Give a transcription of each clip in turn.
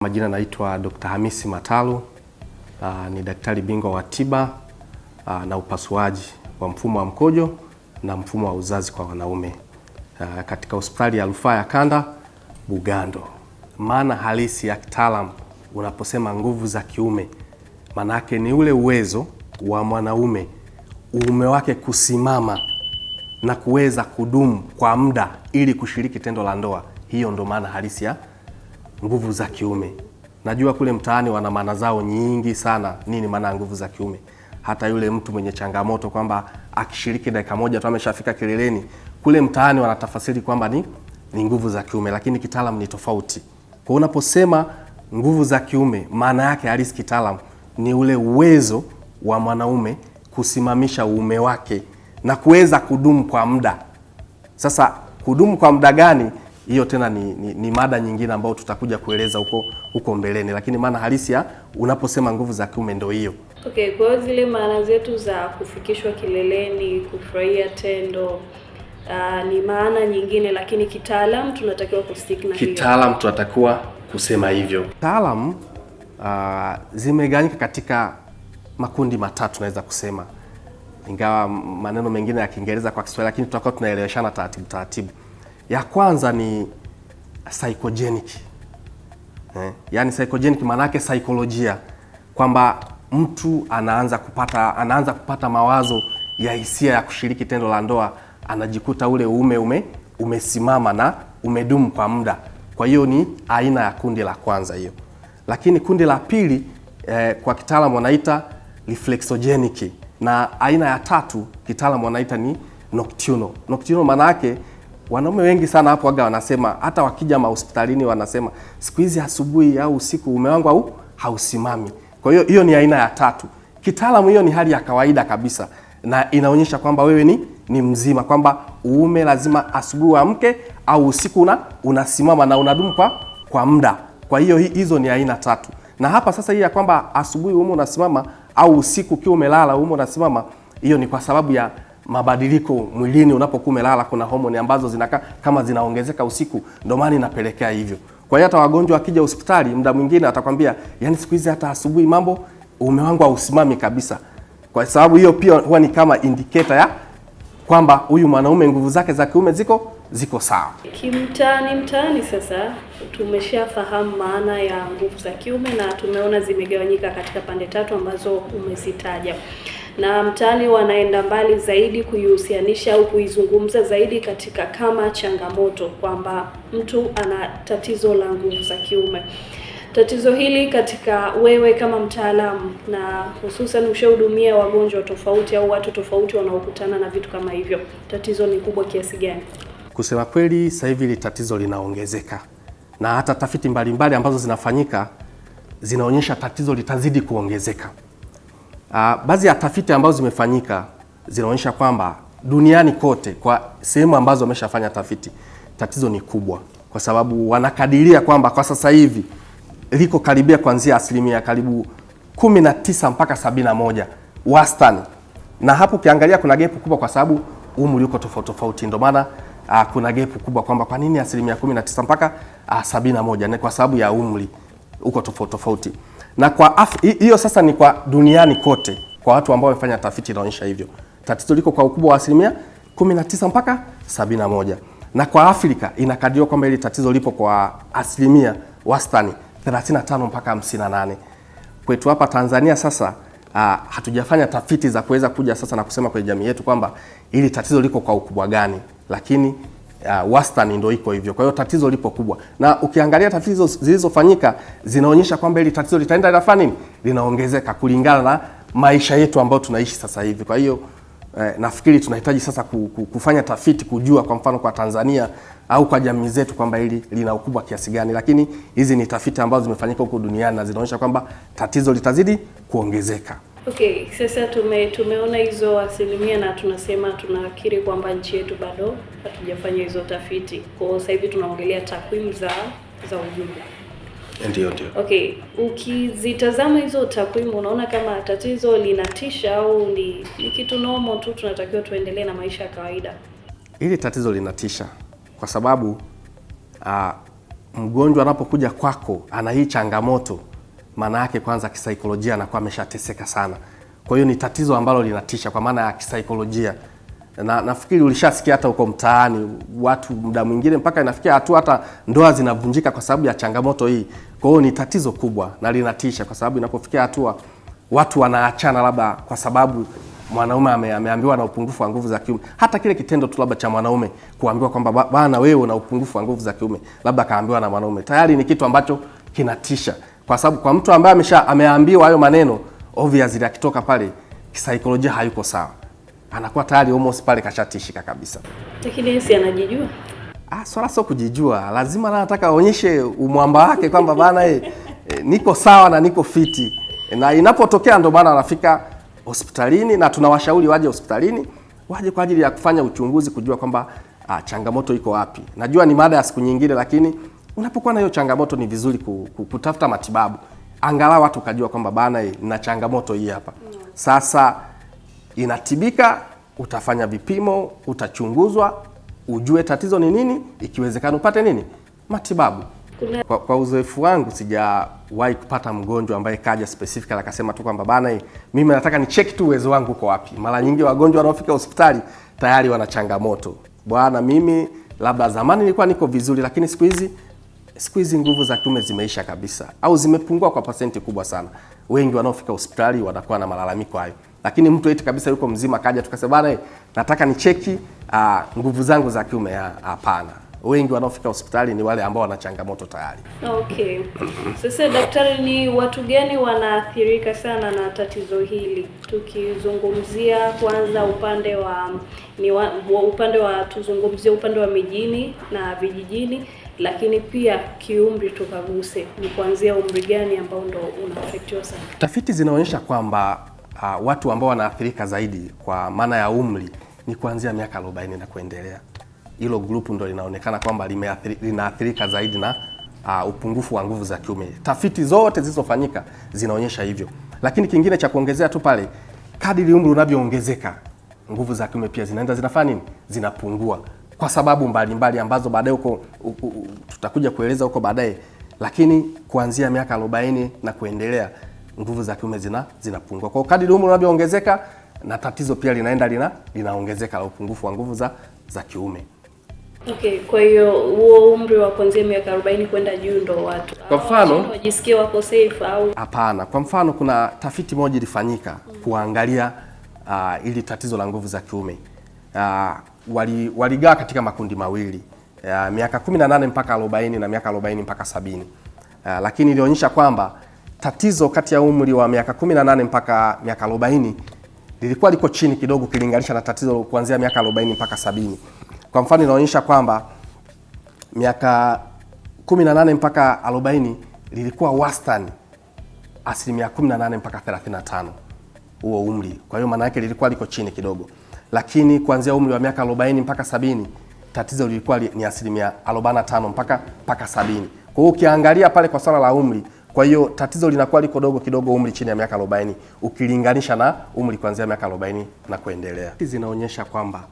Majina naitwa Dr. Hamisi Matalu, ni daktari bingwa wa tiba na upasuaji wa mfumo wa mkojo na mfumo wa uzazi kwa wanaume katika hospitali ya Rufaa ya Kanda Bugando. Maana halisi ya kitaalamu unaposema nguvu za kiume, maana yake ni ule uwezo wa mwanaume uume wake kusimama na kuweza kudumu kwa muda ili kushiriki tendo la ndoa. Hiyo ndo maana halisi ya nguvu za kiume. Najua kule mtaani wana maana zao nyingi sana nini maana ya nguvu za kiume. Hata yule mtu mwenye changamoto kwamba akishiriki dakika moja tu ameshafika kileleni, kule mtaani wanatafasiri kwamba ni nguvu za kiume, lakini kitaalamu ni tofauti. Kwa unaposema nguvu za kiume, maana yake halisi kitaalamu ni ule uwezo wa mwanaume kusimamisha uume wake na kuweza kudumu kwa muda. Sasa kudumu kwa muda gani? Hiyo tena ni mada nyingine ambayo tutakuja kueleza huko mbeleni, lakini maana halisi ya unaposema nguvu za kiume ndio hiyo. Okay, kwa zile maana zetu za kufikishwa kileleni, kufurahia tendo, ni maana nyingine, lakini kitaalamu tunatakiwa kustick na hiyo. Kitaalamu tunatakiwa kusema hivyo. Kitaalamu zimegawanyika katika makundi matatu naweza kusema. Ingawa maneno mengine ya Kiingereza kwa Kiswahili, lakini tutakuwa tunaeleweshana taratibu. Ya kwanza ni psychogenic. Yaani psychogenic maana yake saikolojia, kwamba mtu anaanza kupata mawazo ya hisia ya kushiriki tendo la ndoa, anajikuta ule uume umesimama na umedumu kwa muda. Kwa hiyo ni aina ya kundi la kwanza hiyo. Lakini kundi la pili kwa kitaalamu wanaita reflexogenic, na aina ya tatu kitaalamu wanaita ni nocturnal. Nocturnal maana yake wanaume wengi sana hapo waga wanasema, hata wakija hospitalini wanasema siku hizi asubuhi au usiku uume wangu hausimami. Kwa hiyo hiyo ni aina ya tatu. Kitaalamu hiyo ni hali ya kawaida kabisa, na inaonyesha kwamba wewe ni mzima, kwamba uume lazima asubuhi uamke au usiku unasimama na unadumu kwa muda. Kwa hiyo hizo ni aina tatu. Na hapa sasa hii ya kwamba asubuhi uume unasimama au usiku ukiwa umelala uume unasimama, hiyo ni kwa sababu ya mabadiliko mwilini. Unapokuwa umelala kuna homoni ambazo zinakaa kama zinaongezeka usiku, ndio maana inapelekea hivyo. Kwa hiyo hata wagonjwa wakija hospitali muda mwingine atakwambia, yani siku hizi hata asubuhi mambo uume wangu hausimami kabisa. Kwa sababu hiyo pia huwa ni kama indicator ya kwamba huyu mwanaume nguvu zake za kiume ziko sawa. Mtaani sasa tumeshafahamu maana ya nguvu za kiume na tumeona zimegawanyika katika pande tatu ambazo umezitaja. Na mtaani wanaenda mbali zaidi kuihusianisha au kuizungumza zaidi katika kama changamoto, kwamba mtu ana tatizo la nguvu za kiume. Tatizo hili katika wewe kama mtaalamu, na hususan ushahudumia wagonjwa tofauti au watu tofauti wanaokutana na vitu kama hivyo, tatizo ni kubwa kiasi gani? Kusema kweli sasa hivi tatizo linaongezeka, na hata tafiti mbalimbali ambazo zinafanyika zinaonyesha tatizo litazidi kuongezeka. Baadhi ya tafiti ambazo zimefanyika zinaonyesha kwamba duniani kote, kwa sehemu ambazo wameshafanya tafiti, tatizo ni kubwa, kwa sababu wanakadiria kwamba kwa sasa hivi liko karibia kuanzia asilimia karibu 19 mpaka 71 wastani. Na hapo ukiangalia kuna gap kubwa, kwa sababu umri uko tofauti. Ndio maana kuna gap kubwa kwamba kwa nini asilimia 19 mpaka 71, ni kwa sababu ya umri uko tofauti. Na kwa hiyo sasa ni kwa duniani kote, kwa watu ambao wamefanya tafiti inaonyesha hivyo. Tatizo liko kwa ukubwa wa asilimia 19 mpaka 71. Na kwa Afrika inakadiriwa kwamba ile tatizo lipo kwa asilimia wastani 35 mpaka 58. Kwetu hapa Tanzania sasa hatujafanya tafiti za kuweza kuja sasa na kusema kwenye jamii yetu kwamba ili tatizo liko kwa ukubwa gani, lakini wastani ndio iko hivyo. Kwa hiyo tatizo lipo kubwa, na ukiangalia tafiti zilizofanyika zinaonyesha kwamba ili tatizo litaenda linafanya nini, linaongezeka kulingana na maisha yetu ambayo tunaishi sasa hivi. Kwa hiyo nafikiri tunahitaji sasa kufanya tafiti kujua, kwa mfano kwa Tanzania au kwa jamii zetu, kwamba hili lina ukubwa kiasi gani. Lakini hizi ni tafiti ambazo zimefanyika huko duniani na zinaonyesha kwamba tatizo litazidi kuongezeka. Okay, sasa tumeona hizo asilimia na tunakiri kwamba nchi yetu bado hatujafanya hizo tafiti. Kwa sasa hivi tunaongelea takwimu za ujumla. Ndio. Okay, ukizitazama hizo takwimu unaona kama tatizo linatisha au ni kitu normal tu, tunatakiwa tuendelee na maisha ya kawaida? Hili tatizo linatisha kwa sababu mgonjwa anapokuja kwako ana hii changamoto, maana yake kwanza kisaikolojia anakuwa ameshateseka sana. Kwa hiyo ni tatizo ambalo linatisha kwa maana ya kisaikolojia. Na nafikiri ulishasikia hata huko mtaani watu muda mwingine mpaka inafikia hatua hata ndoa zinavunjika kwa sababu ya changamoto hii. Kwa hiyo ni tatizo kubwa na linatisha, kwa sababu inapofikia hatua watu wanaachana labda kwa sababu mwanaume ameambiwa na upungufu wa nguvu za kiume. Hata kile kitendo tu labda cha mwanaume kuambiwa kwamba bwana wewe una upungufu wa nguvu za kiume, labda kaambiwa na mwanaume, tayari ni kitu ambacho kinatisha, kwa sababu kwa mtu ambaye ameambiwa hayo maneno, obviously akitoka pale kisaikolojia hayuko sawa, anakuwa tayari almost pale kashatishika kabisa. Lakini yeye anajijua? Swala sio kujijua, lazima anataka aonyeshe umwamba wake kwamba bana niko sawa na niko fiti. Na inapotokea ndo maana anafika hospitalini, na tunawashauri waje hospitalini, waje kwa ajili ya kufanya uchunguzi kujua kwamba changamoto iko wapi. Najua ni mada ya siku nyingine, lakini unapokuwa na hiyo changamoto ni vizuri kutafuta matibabu. Angalau watu kujua kwamba bana nina changamoto hii hapa. Sasa inatibika, utafanya vipimo, utachunguzwa, ujue tatizo ni nini, ikiwezekana upate nini? Matibabu. Kwa uzoefu wangu sijawahi kupata mgonjwa ambaye kaja specific akasema tu kwamba bana mimi nataka ni check tu uwezo wangu uko wapi. Mara nyingi wagonjwa wanaofika hospitali tayari wana changamoto. Bwana mimi labda zamani nilikuwa niko vizuri, lakini siku hizi nguvu za kiume zimeisha kabisa au zimepungua kwa pasenti kubwa sana. Wengi wanaofika hospitali wanakuwa na malalamiko hayo. Lakini mtu eti kabisa yuko mzima kaja tukasema bana nataka ni cheki nguvu zangu za kiume, hapana. Wengi wanaofika hospitali ni wale ambao wana changamoto tayari. Okay. Sasa daktari, ni watu gani wanaathirika sana na tatizo hili? Tukizungumzia kwanza tuzungumzie upande wa mijini na vijijini, lakini pia kiumri tukaguse. Ni kuanzia umri gani ambao ndo unaafektiwa sana? Tafiti zinaonyesha kwamba watu ambao wanaathirika zaidi kwa maana ya umri ni kuanzia miaka 40 na kuendelea. Hilo grupu ndo linaonekana kwamba linaathirika zaidi na upungufu wa nguvu za kiume. Tafiti zote zilizofanyika zinaonyesha hivyo. Lakini kingine cha kuongezea tu pale, kadiri umri unavyoongezeka, nguvu za kiume pia zinafanya nini? Zinapungua kwa sababu mbalimbali ambazo baadaye huko tutakuja kueleza huko baadaye. Lakini kuanzia miaka 40 na kuendelea nguvu za kiume zinapungua. Kwa kadiri umri unavyoongezeka na tatizo pia linaongezeka la upungufu wa nguvu za kiume. Okay, kwa hiyo huo umri wa kuanzia miaka 40 kwenda juu ndo watu kwa mfano wajisikie wako safe au hapana. Kwa mfano kuna tafiti moja ilifanyika kuangalia ili tatizo la nguvu za kiume. Waligawa katika makundi mawili, miaka 18 mpaka 40 na miaka 40 mpaka 70. Lakini ilionyesha kwamba tatizo kati ya umri wa miaka 18 mpaka miaka 40 lilikuwa liko chini kidogo kilinganisha na tatizo kuanzia miaka 40 mpaka 70. Kwa mfano inaonyesha kwamba miaka 18 mpaka 40 lilikuwa wastani 18% mpaka 35 huo umri. Kwa hiyo maana yake lilikuwa liko chini kidogo. Lakini kuanzia umri wa miaka 40 mpaka 70 tatizo lilikuwa ni 45% mpaka 70. Kwa hiyo ukiangalia pale kwa swala la umri, kwa hiyo tatizo linakuwa liko dogo kidogo umri chini ya miaka 40 ukilinganisha na umri kuanzia miaka 40 na kuendelea. Hizi zinaonyesha kwamba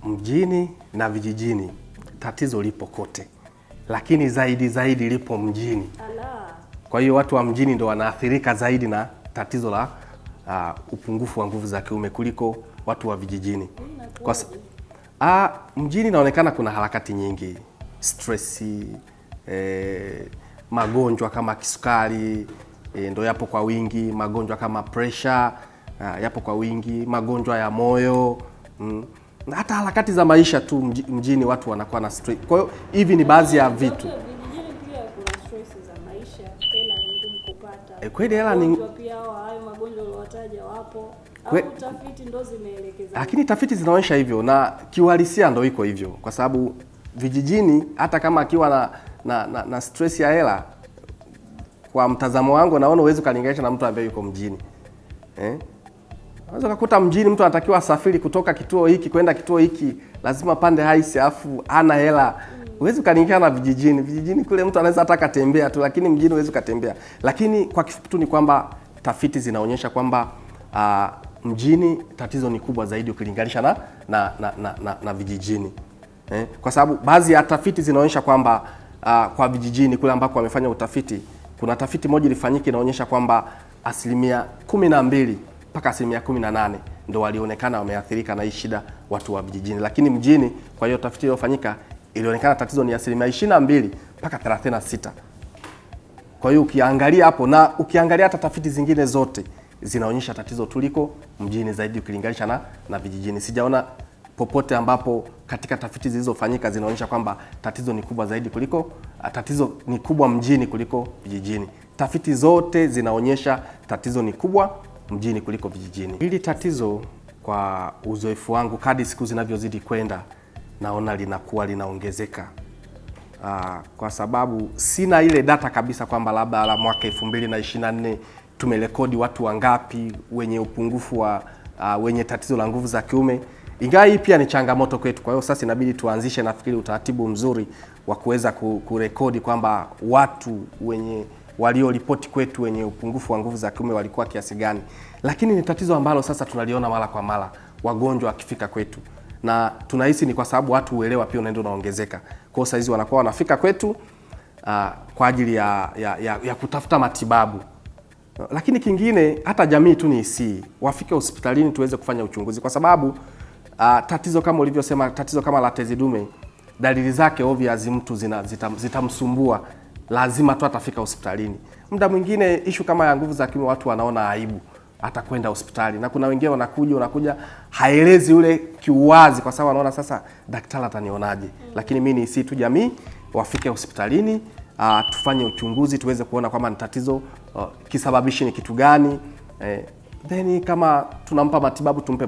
mjini na vijijini tatizo lipo kote, lakini zaidi lipo mjini. Kwa hiyo watu wa mjini ndo wanaathirika zaidi na tatizo la upungufu wa nguvu za kiume kuliko watu wa vijijini. Mjini inaonekana kuna harakati nyingi, stressi, magonjwa kama kisukari ndo yapo kwa wingi, magonjwa kama pressure yapo kwa wingi, magonjwa ya moyo, na hata harakati za maisha tu mjini watu wanakuwa na stress. Kwa hiyo hivi ni baadhi ya vitu. Vijijini pia kuna stress za maisha, hela ni ngumu kupata. Kweli hela ni pia hayo magonjwa uliowataja wapo. Au tafiti ndo zimeelekeza. Lakini tafiti zinaonyesha hivyo na kiuhalisia ndo iko hivyo, kwa sababu vijijini hata kama akiwa na stress ya hela, kwa mtazamo wangu naona uwezo kalinganisha na mtu ambaye yuko mjini. Unaweza kukuta mjini mtu anatakiwa asafiri kutoka kituo hiki kwenda kituo hiki, lazima pande haisi afu ana hela. Uwezo kalinganisha na vijijini. Vijijini kule mtu anaweza hata katembea tu, lakini mjini uwezo katembea. Lakini kwa kifupi tu ni kwamba tafiti zinaonyesha kwamba mjini tatizo ni kubwa zaidi ukilinganisha na vijijini. Kwa sababu baadhi ya tafiti zinaonyesha kwamba kwa vijijini kule ambako wamefanya utafiti, kuna tafiti moja ilifanyika inaonyesha kwamba 12% mpaka 18% ndio walionekana wameathirika na hii shida watu wa vijijini, lakini mjini, kwa hiyo tafiti iliyofanyika ilionekana tatizo ni 22% mpaka 36%. Kwa hiyo ukiangalia hapo na ukiangalia hata tafiti zingine zote zinaonyesha tatizo tuliko mjini zaidi ukilinganisha na vijijini. Sijaona popote ambapo katika tafiti zilizofanyika zinaonyesha kwamba tatizo ni kubwa zaidi kuliko tatizo ni kubwa mjini kuliko vijijini. Tafiti zote zinaonyesha tatizo ni kubwa mjini kuliko vijijini. Hili tatizo kwa uzoefu wangu kadri siku zinavyozidi kwenda naona linakuwa linaongezeka. Kwa sababu sina ile data kabisa kwamba labda la mwaka 2024 tumerekodi watu wangapi wenye upungufu wa wenye tatizo la nguvu za kiume. Ingawa hii pia ni changamoto kwetu. Kwa hiyo sasa inabidi tuanzishe nafikiri utaratibu mzuri wa kuweza kurekodi kwamba watu wenye walioripoti kwetu wenye upungufu wa nguvu za kiume walikuwa kiasi gani. Lakini ni tatizo ambalo sasa tunaliona mara kwa mara wagonjwa wakifika kwetu. Na tunahisi ni kwa sababu watu uelewa pia unaenda unaongezeka. Kwa hiyo saizi wanakuwa wanafika kwetu kwa ajili ya kutafuta matibabu. Lakini kingine hata jamii tu ni wafike hospitalini tuweze kufanya uchunguzi, kwa sababu tatizo kama ulivyosema, tatizo kama la tezi dume, dalili zake obvious mtu zitamsumbua, lazima tu atafika hospitalini. Muda mwingine issue kama ya nguvu za kiume watu wanaona aibu hata kwenda hospitali, na kuna wengine wanakuja haelezi ule kiuwazi kwa sababu anaona sasa daktari atanionaje. Lakini mimi ni tu jamii wafike hospitalini, tufanye uchunguzi tuweze kuona kwamba ni tatizo kisababishi ni kitu gani, then kama tunampa matibabu tumpe